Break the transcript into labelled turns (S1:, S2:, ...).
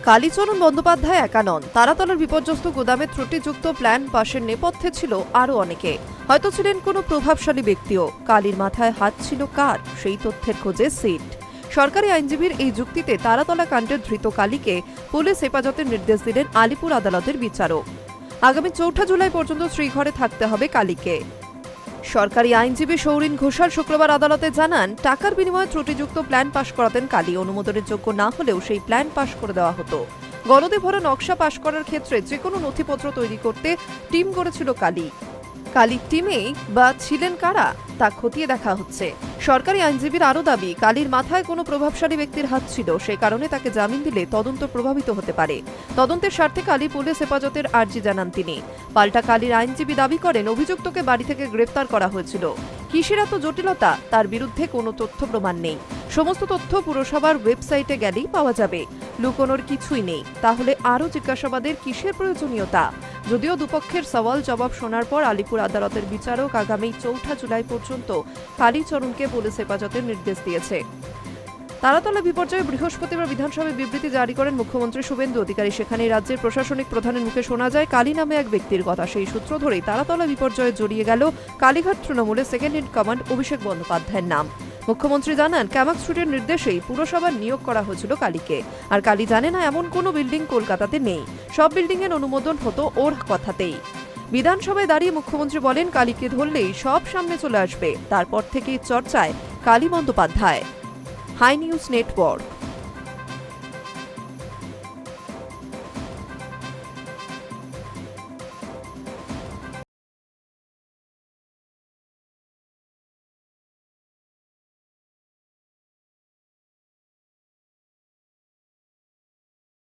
S1: কালীচরণ বন্দ্যোপাধ্যায় একা নন। তারাতলার বিপর্যস্ত গুদামে ত্রুটিযুক্ত প্ল্যান পাশের নেপথ্যে ছিল আরও অনেকে। হয়তো ছিলেন কোনো প্রভাবশালী ব্যক্তিও। কালীর মাথায় হাত ছিল কার, সেই তথ্যের খোঁজে সিট। সরকারি আইনজীবীর এই যুক্তিতে তারাতলা কাণ্ডের ধৃত কালীকে পুলিশ হেফাজতের নির্দেশ দিলেন আলিপুর আদালতের বিচারক। আগামী ৪ জুলাই পর্যন্ত শ্রীঘরে থাকতে হবে কালীকে। সরকারি আইনজীবী সৌরিন ঘোষাল শুক্রবার আদালতে জানান, টাকার বিনিময়ে ত্রুটিযুক্ত প্ল্যান পাশ করাতেন কালী। অনুমোদনের যোগ্য না হলেও সেই প্ল্যান পাশ করে দেওয়া হতো। গলদে ভরা নকশা পাশ করার ক্ষেত্রে যে কোনো নথিপত্র তৈরি করতে টিম করেছিল কালী। কালীর টিমেই বা ছিলেন কারা, তা খতিয়ে দেখা হচ্ছে। সরকারি আইনজীবীর আরও দাবি, কালীর মাথায় কোনো প্রভাবশালী ব্যক্তির হাত ছিল, সে কারণে তাকে জামিন দিলে তদন্ত প্রভাবিত হতে পারে। তদন্তের স্বার্থে কালী পুলিশ হেফাজতের আর্জি জানান তিনি। পাল্টা কালীর আইনজীবী দাবি করেন, অভিযুক্তকে বাড়ি থেকে গ্রেফতার করা হয়েছিল। কিসের এত জটিলতা, তার বিরুদ্ধে কোনো তথ্য প্রমাণ নেই। সমস্ত তথ্য পুরসভার ওয়েবসাইটে গেলেই পাওয়া যাবে। লুকোনোর কিছুই নেই। তাহলে আরও জিজ্ঞাসাবাদের কিসের প্রয়োজনীয়তা? যদিও দুপক্ষের সওয়াল জবাব শোনার পর আলিপুর আদালতের বিচারক আগামী ৪ জুলাই পর্যন্ত কালীচরণকে পুলিশ হেফাজতের নির্দেশ দিয়েছে। তারাতলা বিপর্যয়ে বৃহস্পতিবার বিধানসভায় বিবৃতি জারি করেন মুখ্যমন্ত্রী শুভেন্দু অধিকারী। সেখানে রাজ্যের প্রশাসনিক প্রধানের মুখে শোনা যায় কালী নামে এক ব্যক্তির কথা। সেই সূত্র ধরেই তারাতলা বিপর্যয়ে জড়িয়ে গেল কালীঘাট তৃণমূলের সেকেন্ড ইন কমান্ড অভিষেক বন্দ্যোপাধ্যায়ের নাম। মুখ্যমন্ত্রী জানান, ক্যামাক স্ট্রিটের নির্দেশেই পুরসভার নিয়োগ করা হয়েছিল কালীকে। আর কালী জানে না এমন কোনো বিল্ডিং কলকাতাতে নেই। সব বিল্ডিং এর অনুমোদন হতো ওর কথাতেই। বিধানসভায় দাঁড়িয়ে মুখ্যমন্ত্রী বলেন, কালীকে ধরলেই সব সামনে চলে আসবে। তারপর থেকেই চর্চায় Kali Bandyopadhyay. Hi news network.